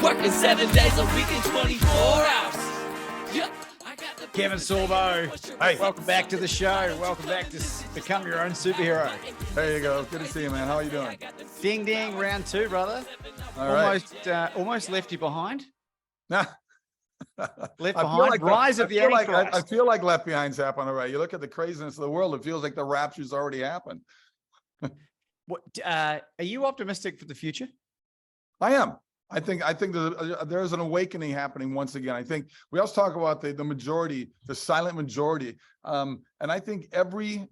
Working 7 days a week in 24 hours. Yep. Kevin Sorbo, Hey. welcome back to the show. Welcome back to Become Your Own Superhero. There you go. Good to see you, man. How are you doing? Ding ding, round two, brother. All right. Almost left you behind. Nah. Left I feel behind. like Rise of the Antichrist. I feel like Left Behind's happened already. You look at the craziness of the world, it feels like the rapture's already happened. What, are you optimistic for the future? I am. I think there's an awakening happening once again. I think we also talk about the majority, the silent majority. And I think every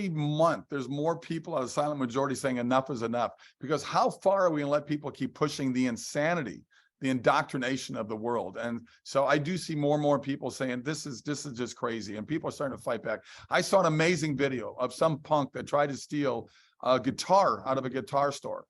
month there's more people out of the silent majority saying enough is enough. Because how far are we going to let people keep pushing the insanity, the indoctrination of the world? And so I do see more and more people saying this is just crazy, and people are starting to fight back. I saw an amazing video of some punk that tried to steal a guitar out of a guitar store.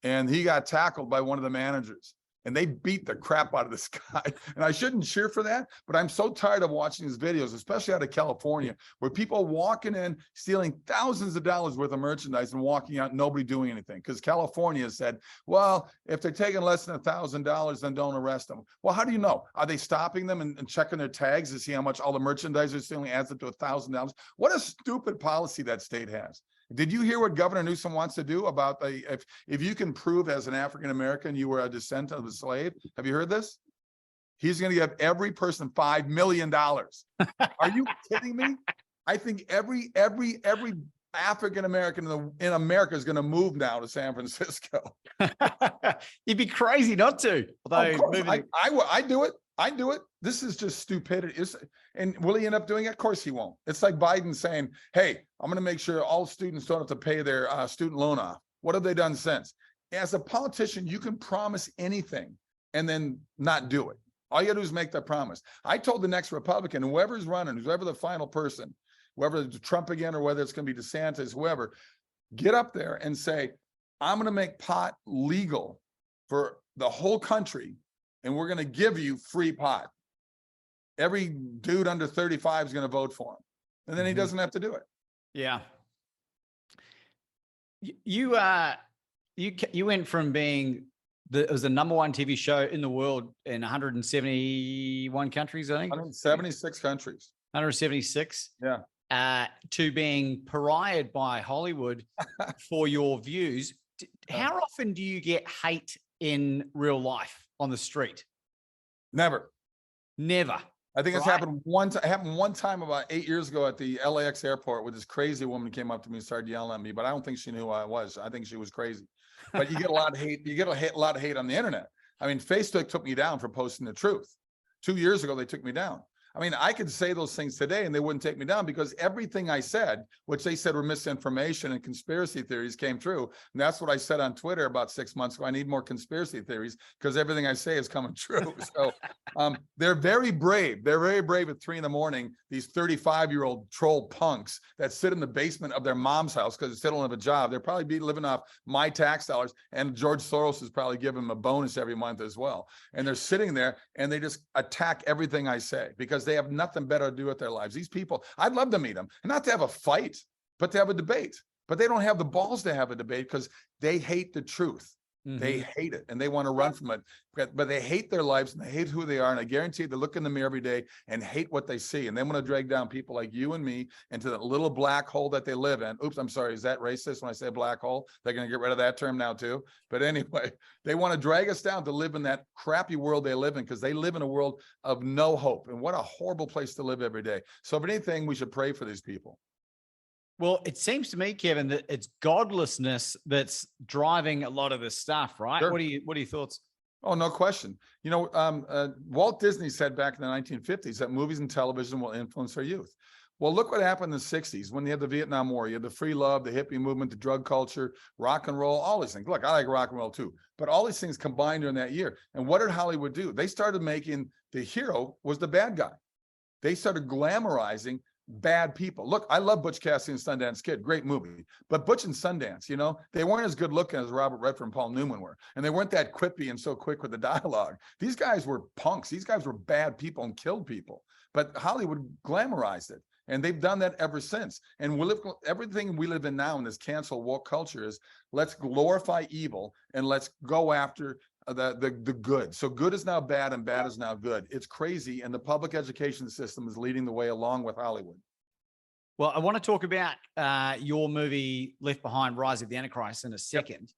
And he got tackled by one of the managers, and they beat the crap out of this guy. And I shouldn't cheer for that, but I'm so tired of watching these videos, especially out of California, where people walking in, stealing thousands of dollars worth of merchandise and walking out, nobody doing anything. Because California said, well, if they're taking less than $1,000, then don't arrest them. Well, how do you know? Are they stopping them and checking their tags to see how much all the merchandise they're stealing adds up to $1,000? What a stupid policy that state has. Did you hear what Governor Newsom wants to do about if you can prove as an African American you were a descendant of a slave? Have you heard this? He's going to give every person $5 million. Are you kidding me? I think every African American in America is going to move now to San Francisco. You'd be crazy not to. Although I do it. I do it. This is just stupidity. And will he end up doing it? Of course he won't. It's like Biden saying, hey, I'm going to make sure all students don't have to pay their student loan off. What have they done since? As a politician, you can promise anything and then not do it. All you got to do is make that promise. I told the next Republican, whoever's running, whoever the final person, whether it's Trump again or whether it's going to be DeSantis, whoever, get up there and say, I'm going to make pot legal for the whole country, and we're going to give you free pot. Every dude under 35 is going to vote for him. And then he doesn't have to do it. Yeah. You went from being it was the #1 TV show in the world in 171 countries, I think. 176 countries. 176. Yeah. To being pariahed by Hollywood for your views. How often do you get hate in real life on the street? Never. I think it's happened one time about 8 years ago at the LAX airport, where this crazy woman came up to me and started yelling at me, but I don't think she knew who I was. I think she was crazy. But you get a lot of hate. You get a lot of hate on the internet. I mean, Facebook took me down for posting the truth. 2 years ago, they took me down. I mean, I could say those things today and they wouldn't take me down, because everything I said, which they said were misinformation and conspiracy theories, came true. And that's what I said on Twitter about 6 months ago. I need more conspiracy theories because everything I say is coming true. So they're very brave. They're very brave at 3 a.m, these 35-year-old troll punks that sit in the basement of their mom's house because they still don't have a job. They're probably be living off my tax dollars, and George Soros is probably giving them a bonus every month as well. And they're sitting there and they just attack everything I say because they have nothing better to do with their lives. These people, I'd love to meet them, and not to have a fight, but to have a debate. But they don't have the balls to have a debate because they hate the truth. They hate it and they want to run from it, but they hate their lives and they hate who they are. And I guarantee they look in the mirror every day and hate what they see. And they want to drag down people like you and me into that little black hole that they live in. Oops, I'm sorry. Is that racist when I say black hole? They're going to get rid of that term now too. But anyway, they want to drag us down to live in that crappy world they live in, because they live in a world of no hope. And what a horrible place to live every day. So if anything, we should pray for these people. Well, it seems to me, Kevin, that it's godlessness that's driving a lot of this stuff, right? Sure. What are your thoughts? Oh, no question. You know, Walt Disney said back in the 1950s that movies and television will influence our youth. Well, look what happened in the 60s when you had the Vietnam War. You had the free love, the hippie movement, the drug culture, rock and roll, all these things. Look, I like rock and roll too, but all these things combined during that year. And what did Hollywood do? They started making the hero was the bad guy. They started glamorizing bad people. Look, I love Butch Cassidy and Sundance Kid, great movie, but Butch and Sundance, you know, they weren't as good looking as Robert Redford and Paul Newman were, and they weren't that quippy and so quick with the dialogue. These guys were punks. These guys were bad people and killed people, but Hollywood glamorized it. And they've done that ever since. And everything we live in now in this cancel woke culture is let's glorify evil and let's go after the good. So good is now bad and bad is now good. It's crazy. And the public education system is leading the way along with Hollywood. Well, I want to talk about your movie Left Behind, Rise of the Antichrist in a second.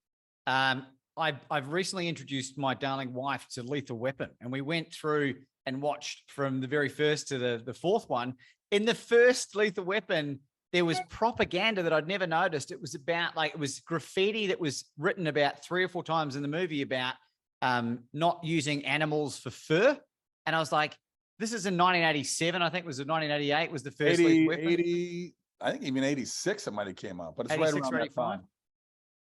Yep. I've recently introduced my darling wife to Lethal Weapon, and we went through and watched from the very first to the fourth one. In the first Lethal Weapon, there was propaganda that I'd never noticed. It was about it was graffiti that was written about 3 or 4 times in the movie about not using animals for fur. And I was like, this is in 1987. I think it was in 1988 was the first 80, Lethal Weapon. 80, I think even 86 it might have came out, but it's right around that time.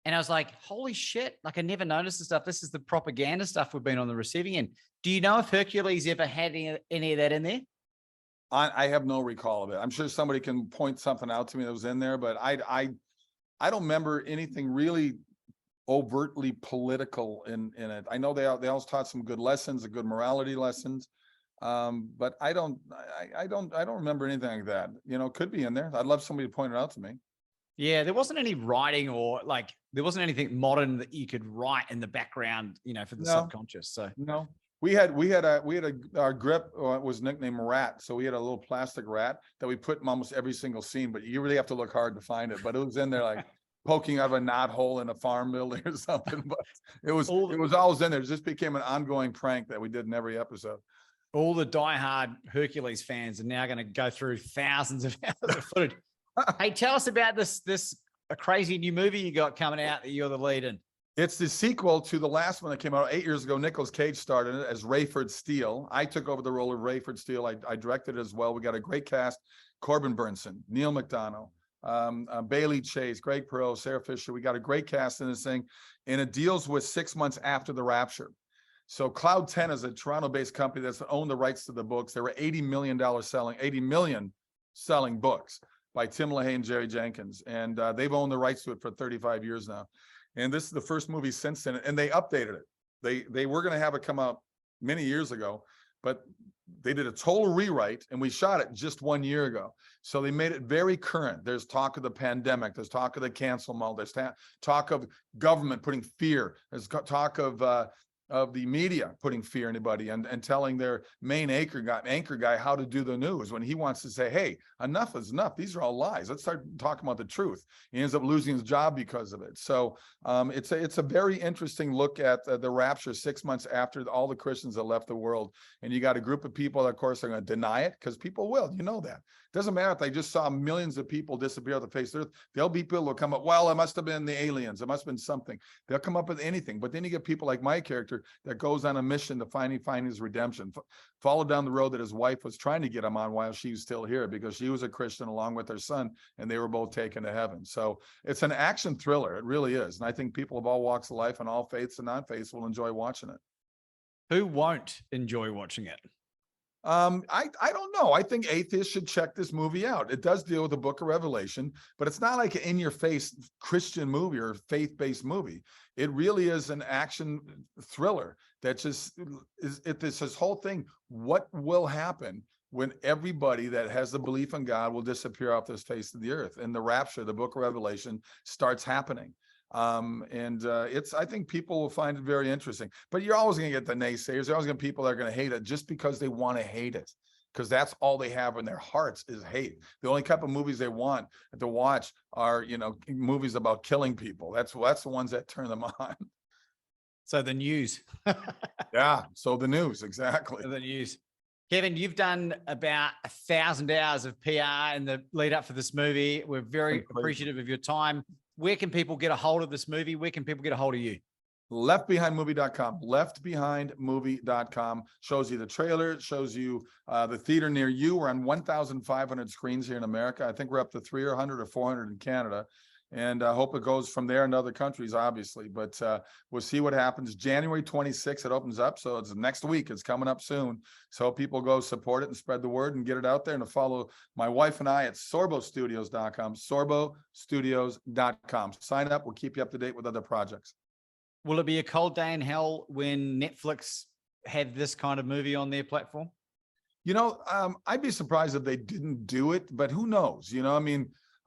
And I was like, holy shit, like I never noticed the stuff. This is the propaganda stuff we've been on the receiving end. Do you know if Hercules ever had any of that in there? I have no recall of it. I'm sure somebody can point something out to me that was in there, but I don't remember anything really overtly political in it. I know they always taught some good lessons, good morality lessons. But I don't remember anything like that. You know, it could be in there. I'd love somebody to point it out to me. Yeah, there wasn't any writing or there wasn't anything modern that you could write in the background, you know, for the subconscious. So no, our grip was nicknamed Rat. So we had a little plastic rat that we put in almost every single scene, but you really have to look hard to find it. But it was in there like poking out of a knot hole in a farm building or something. But it was always in there. It just became an ongoing prank that we did in every episode. All the diehard Hercules fans are now going to go through thousands of hours of footage. Hey, tell us about this a crazy new movie you got coming out that you're the lead in. It's the sequel to the last one that came out 8 years ago. Nicolas Cage starred in it as Rayford Steele. I took over the role of Rayford Steele. I directed it as well. We got a great cast: Corbin Burnson, Neil McDonough, Bailey Chase, Greg Perot, Sarah Fisher. We got a great cast in this thing, and it deals with 6 months after the rapture. So Cloud 10 is a Toronto-based company that's owned the rights to the books. They were $80 million selling books by Tim LaHaye and Jerry Jenkins. And they've owned the rights to it for 35 years now. And this is the first movie since then. And they updated it. They were going to have it come out many years ago, but they did a total rewrite and we shot it just 1 year ago. So they made it very current. There's talk of the pandemic. There's talk of the cancel mode. There's talk of government putting fear. There's talk of the media putting fear in anybody and telling their main anchor guy how to do the news when he wants to say, hey, enough is enough. These are all lies. Let's start talking about the truth. He ends up losing his job because of it. So it's a very interesting look at the rapture 6 months after all the Christians have left the world. And you got a group of people that, of course, are going to deny it because people will. You know that. It doesn't matter if they just saw millions of people disappear off the face of the earth. There'll be people who come up, well, it must have been the aliens. It must have been something. They'll come up with anything. But then you get people like my character that goes on a mission to find his redemption, followed down the road that his wife was trying to get him on while she was still here because she was a Christian along with her son, and they were both taken to heaven. So it's an action thriller. It really is. And I think people of all walks of life and all faiths and non-faiths will enjoy watching it. Who won't enjoy watching it? I don't know. I think atheists should check this movie out. It does deal with the book of Revelation, but it's not like an in-your-face Christian movie or faith-based movie. It really is an action thriller that just is this whole thing. What will happen when everybody that has the belief in God will disappear off this face of the earth? And the rapture, the book of Revelation, starts happening. I think people will find it very interesting, but you're always going to get the naysayers. You're always going to people that are going to hate it just because they want to hate it, because that's all they have in their hearts is hate. The only type of movies they want to watch are, movies about killing people. That's the ones that turn them on. So the news. Yeah. So the news. Exactly. So the news. Kevin, you've done about 1,000 hours of PR in the lead up for this movie. We're very appreciative of your time. Where can people get a hold of this movie? Where can people get a hold of you? Leftbehindmovie.com. Leftbehindmovie.com shows you the trailer. It shows you the theater near you. We're on 1,500 screens here in America. I think we're up to 300 or 400 in Canada. And I hope it goes from there into other countries, obviously. But we'll see what happens. January 26th, it opens up. So it's next week. It's coming up soon. So people go support it and spread the word and get it out there. And to follow my wife and I at sorbostudios.com, sorbostudios.com. Sign up. We'll keep you up to date with other projects. Will it be a cold day in hell when Netflix have this kind of movie on their platform? I'd be surprised if they didn't do it, but who knows?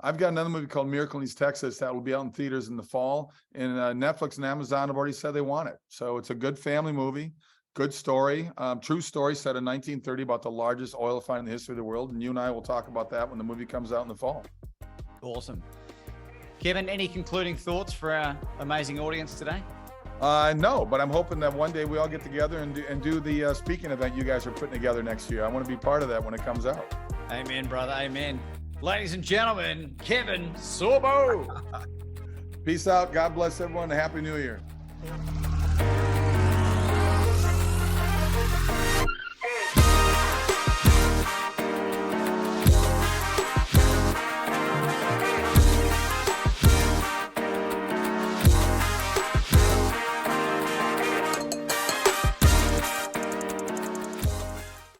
I've got another movie called Miracle in East Texas that will be out in theaters in the fall. And Netflix and Amazon have already said they want it. So it's a good family movie, good story, true story set in 1930 about the largest oil find in the history of the world. And you and I will talk about that when the movie comes out in the fall. Awesome. Kevin, any concluding thoughts for our amazing audience today? No, but I'm hoping that one day we all get together and do the speaking event you guys are putting together next year. I want to be part of that when it comes out. Amen, brother. Amen. Ladies and gentlemen, Kevin Sorbo. Peace out. God bless everyone. Happy New Year.